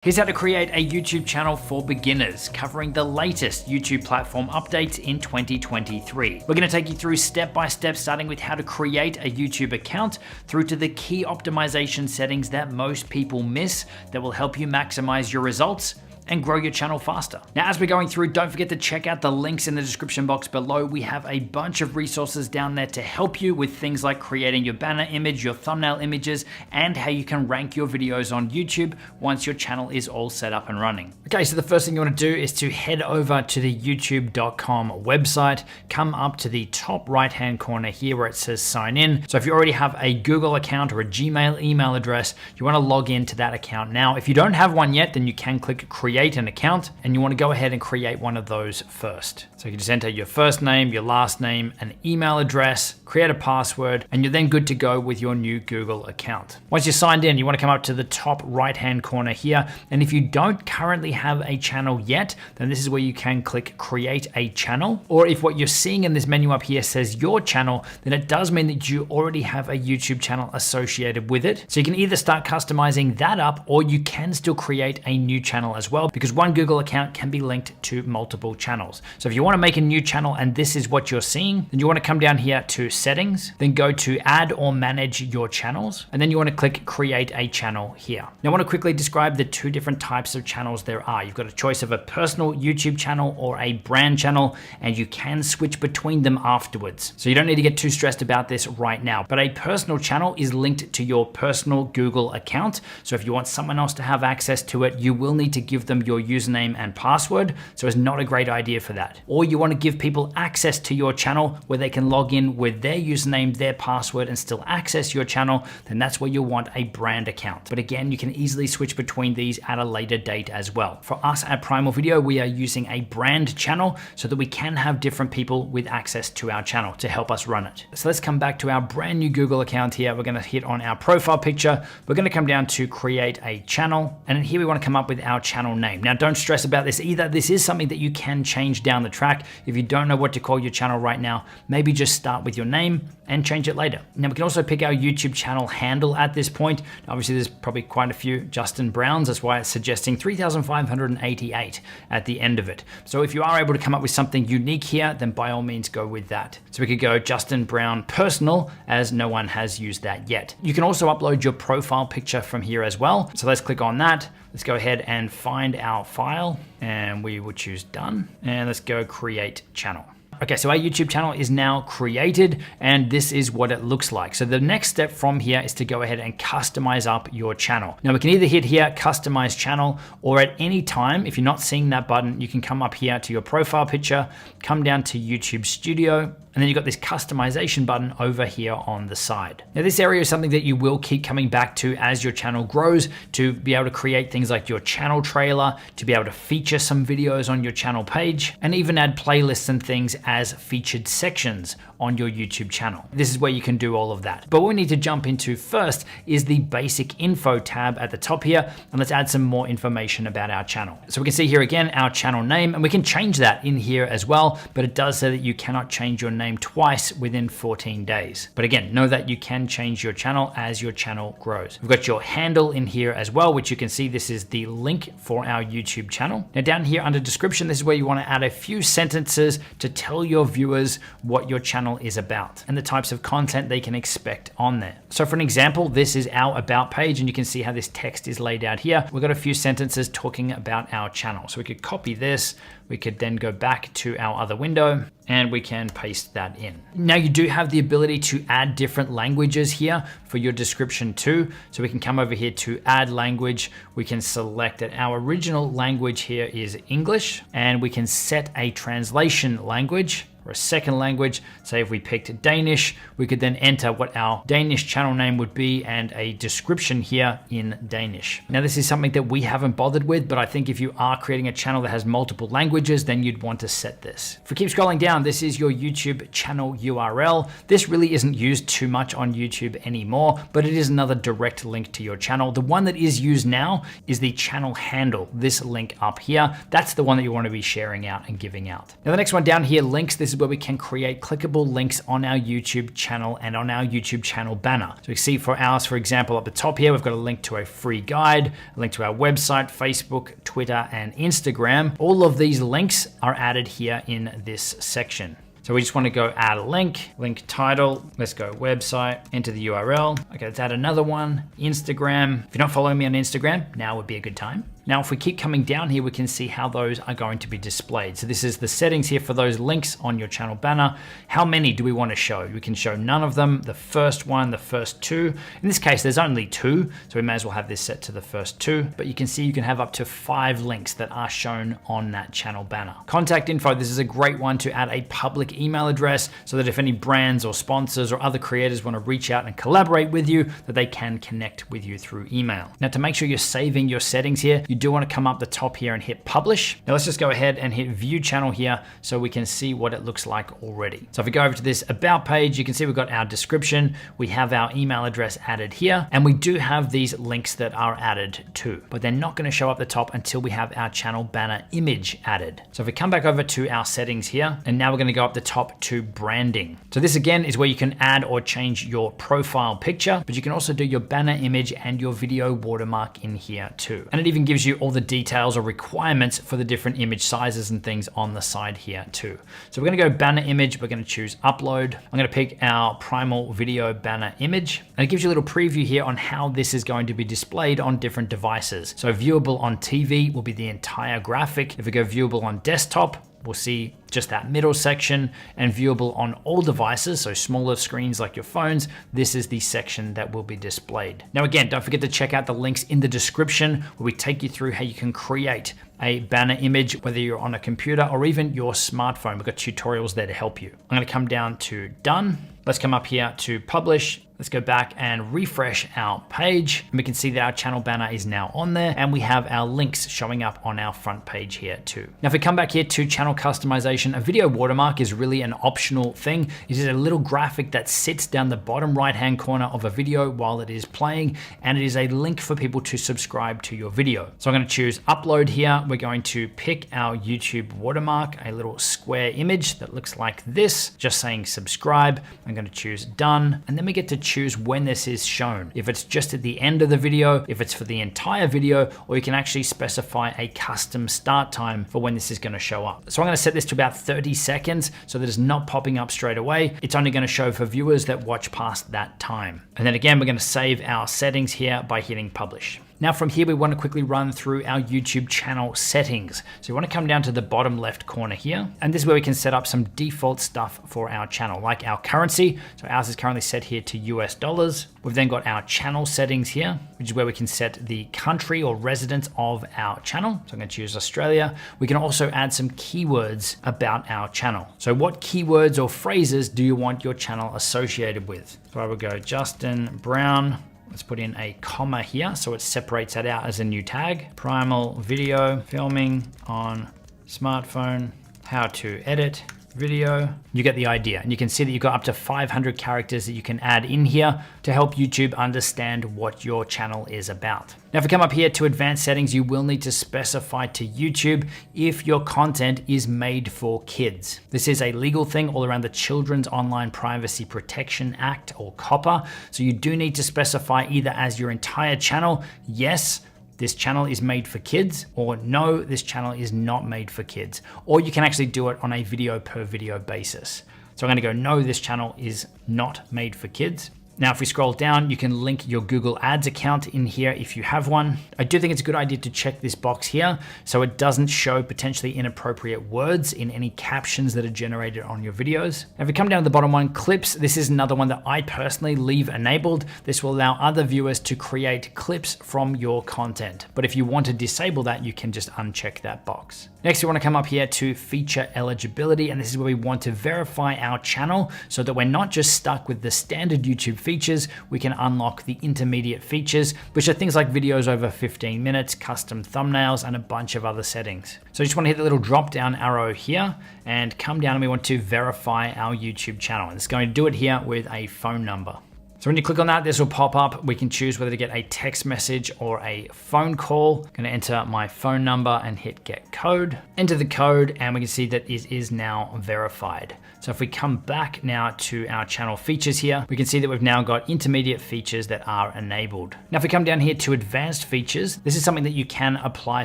Here's how to create a YouTube channel for beginners, covering the latest YouTube platform updates in 2023. We're going to take you through step by step, starting with how to create a YouTube account through to the key optimization settings that most people miss that will help you maximize your results and grow your channel faster. Now, as we're going through, don't forget to check out the links in the description box below. We have a bunch of resources down there to help you with things like creating your banner image, your thumbnail images, and how you can rank your videos on YouTube once your channel is all set up and running. Okay, so the first thing you want to do is to head over to the youtube.com website, come up to the top right-hand corner here where it says sign in. So if you already have a Google account or a Gmail email address, you want to log into that account now. If you don't have one yet, then you can click create an account, and you want to go ahead and create one of those first. So you can just enter your first name, your last name, an email address, create a password, and you're then good to go with your new Google account. Once you're signed in, you want to come up to the top right-hand corner here. And if you don't currently have a channel yet, then this is where you can click create a channel. Or if what you're seeing in this menu up here says your channel, then it does mean that you already have a YouTube channel associated with it. So you can either start customizing that up, or you can still create a new channel as well, because one Google account can be linked to multiple channels. So if you want to make a new channel and this is what you're seeing, then you want to come down here to settings, then go to add or manage your channels, and then you want to click create a channel here. Now I want to quickly describe the two different types of channels there are. You've got a choice of a personal YouTube channel or a brand channel, and you can switch between them afterwards. So you don't need to get too stressed about this right now, but a personal channel is linked to your personal Google account. So if you want someone else to have access to it, you will need to give them your username and password. So it's not a great idea for that. Or you want to give people access to your channel where they can log in with their username, their password, and still access your channel, then that's where you'll want a brand account. But again, you can easily switch between these at a later date as well. For us at Primal Video, we are using a brand channel so that we can have different people with access to our channel to help us run it. So let's come back to our brand new Google account here. We're going to hit on our profile picture. We're going to come down to create a channel. And then here we want to come up with our channel name. Now, don't stress about this either. This is something that you can change down the track. If you don't know what to call your channel right now, maybe just start with your name and change it later. Now we can also pick our YouTube channel handle at this point. Obviously there's probably quite a few Justin Browns. That's why it's suggesting 3,588 at the end of it. So if you are able to come up with something unique here, then by all means go with that. So we could go Justin Brown Personal, as no one has used that yet. You can also upload your profile picture from here as well. So let's click on that. Let's go ahead and find our file, and we will choose done. And let's go create channel. Okay, so our YouTube channel is now created, and this is what it looks like. So the next step from here is to go ahead and customize up your channel. Now we can either hit here, customize channel, or at any time, if you're not seeing that button, you can come up here to your profile picture, come down to YouTube Studio, and then you've got this customization button over here on the side. Now this area is something that you will keep coming back to as your channel grows, to be able to create things like your channel trailer, to be able to feature some videos on your channel page, and even add playlists and things as featured sections on your YouTube channel. This is where you can do all of that. But what we need to jump into first is the basic info tab at the top here, and let's add some more information about our channel. So we can see here again our channel name, and we can change that in here as well, but it does say that you cannot change your name twice within 14 days. But again, know that you can change your channel as your channel grows. We've got your handle in here as well, which you can see this is the link for our YouTube channel. Now down here under description, this is where you want to add a few sentences to tell your viewers what your channel is about and the types of content they can expect on there. So for an example, this is our about page, and you can see how this text is laid out here. We've got a few sentences talking about our channel. So we could copy this, we could then go back to our other window, and we can paste that in. Now you do have the ability to add different languages here for your description too. So we can come over here to add language. We can select that our original language here is English, and we can set a translation language or a second language. Say if we picked Danish, we could then enter what our Danish channel name would be and a description here in Danish. Now this is something that we haven't bothered with, but I think if you are creating a channel that has multiple languages, then you'd want to set this. If we keep scrolling down, this is your YouTube channel URL. This really isn't used too much on YouTube anymore, but it is another direct link to your channel. The one that is used now is the channel handle, this link up here. That's the one that you want to be sharing out and giving out. Now the next one down here, links. This is where we can create clickable links on our YouTube channel and on our YouTube channel banner. So you can see for ours, for example, up the top here, we've got a link to a free guide, a link to our website, Facebook, Twitter, and Instagram. All of these links are added here in this section. So we just want to go add a link title, let's go website, enter the URL. Okay, let's add another one, Instagram. If you're not following me on Instagram, now would be a good time. Now, if we keep coming down here, we can see how those are going to be displayed. So this is the settings here for those links on your channel banner. How many do we want to show? We can show none of them, the first one, the first two. In this case, there's only 2, so we may as well have this set to the first 2. But you can see you can have up to 5 links that are shown on that channel banner. Contact info, this is a great one to add a public email address so that if any brands or sponsors or other creators want to reach out and collaborate with you, that they can connect with you through email. Now, to make sure you're saving your settings here, you do want to come up the top here and hit publish. Now let's just go ahead and hit view channel here so we can see what it looks like already. So if we go over to this about page, you can see we've got our description, we have our email address added here, and we do have these links that are added too, but they're not going to show up the top until we have our channel banner image added. So if we come back over to our settings here, and now we're going to go up the top to branding. So this again is where you can add or change your profile picture, but you can also do your banner image and your video watermark in here too. And it even gives you all the details or requirements for the different image sizes and things on the side here too. So we're going to go banner image, we're going to choose upload. I'm going to pick our primal video banner image, and it gives you a little preview here on how this is going to be displayed on different devices. So viewable on TV will be the entire graphic. If we go viewable on desktop, we'll see just that middle section, and viewable on all devices, so smaller screens like your phones, this is the section that will be displayed. Now again, don't forget to check out the links in the description where we take you through how you can create a banner image, whether you're on a computer or even your smartphone. We've got tutorials there to help you. I'm going to come down to done. Let's come up here to publish. Let's go back and refresh our page. And we can see that our channel banner is now on there, and we have our links showing up on our front page here too. Now, if we come back here to channel customization, a video watermark is really an optional thing. It is a little graphic that sits down the bottom right-hand corner of a video while it is playing, and it is a link for people to subscribe to your video. So I'm going to choose upload here. We're going to pick our YouTube watermark, a little square image that looks like this, just saying subscribe. I'm going to choose done, and then we get to choose when this is shown. If it's just at the end of the video, if it's for the entire video, or you can actually specify a custom start time for when this is going to show up. So I'm going to set this to about 30 seconds so that it's not popping up straight away. It's only going to show for viewers that watch past that time. And then again, we're going to save our settings here by hitting publish. Now from here, we want to quickly run through our YouTube channel settings. So you want to come down to the bottom left corner here, and this is where we can set up some default stuff for our channel, like our currency. So ours is currently set here to US dollars. We've then got our channel settings here, which is where we can set the country or residence of our channel. So I'm going to choose Australia. We can also add some keywords about our channel. So what keywords or phrases do you want your channel associated with? So I would go Justin Brown. Let's put in a comma here so it separates that out as a new tag. Primal video, filming on smartphone, how to edit video. You get the idea, and you can see that you've got up to 500 characters that you can add in here to help YouTube understand what your channel is about. Now, if we come up here to advanced settings, you will need to specify to YouTube if your content is made for kids. This is a legal thing all around the Children's Online Privacy Protection Act, or COPPA. So you do need to specify either as your entire channel, yes, this channel is made for kids, or no, this channel is not made for kids. Or you can actually do it on a video per video basis. So I'm gonna go, no, this channel is not made for kids. Now, if we scroll down, you can link your Google Ads account in here if you have one. I do think it's a good idea to check this box here so it doesn't show potentially inappropriate words in any captions that are generated on your videos. Now, if we come down to the bottom one, clips, this is another one that I personally leave enabled. This will allow other viewers to create clips from your content. But if you want to disable that, you can just uncheck that box. Next, we want to come up here to feature eligibility, and this is where we want to verify our channel so that we're not just stuck with the standard YouTube features, we can unlock the intermediate features, which are things like videos over 15 minutes, custom thumbnails, and a bunch of other settings. So you just want to hit the little drop down arrow here and come down, and we want to verify our YouTube channel. And it's going to do it here with a phone number. So when you click on that, this will pop up. We can choose whether to get a text message or a phone call. I'm gonna enter my phone number and hit get code. Enter the code and we can see that it is now verified. So if we come back now to our channel features here, we can see that we've now got intermediate features that are enabled. Now, if we come down here to advanced features, this is something that you can apply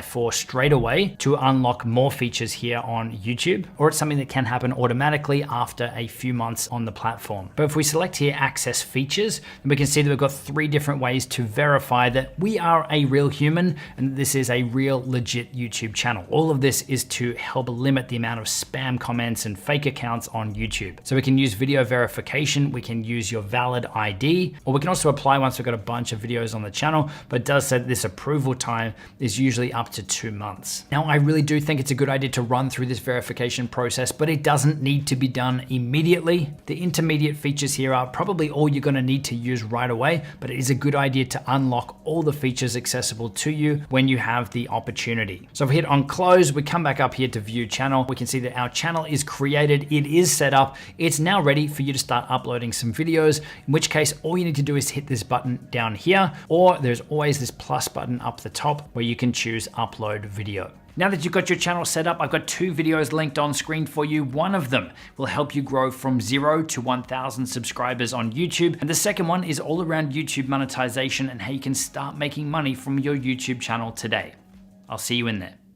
for straight away to unlock more features here on YouTube, or it's something that can happen automatically after a few months on the platform. But if we select here access features, then we can see that we've got 3 different ways to verify that we are a real human and this is a real legit YouTube channel. All of this is to help limit the amount of spam comments and fake accounts on YouTube. So we can use video verification, we can use your valid ID, or we can also apply once we've got a bunch of videos on the channel, but it does say that this approval time is usually up to 2 months. Now, I really do think it's a good idea to run through this verification process, but it doesn't need to be done immediately. The intermediate features here are probably all you're gonna need to use right away, but it is a good idea to unlock all the features accessible to you when you have the opportunity. So if we hit on close, we come back up here to view channel, we can see that our channel is created, it is set up, it's now ready for you to start uploading some videos, in which case all you need to do is hit this button down here, or there's always this plus button up the top where you can choose upload video. Now that you've got your channel set up, I've got 2 videos linked on screen for you. One of them will help you grow from 0 to 1,000 subscribers on YouTube. And the second one is all around YouTube monetization and how you can start making money from your YouTube channel today. I'll see you in there.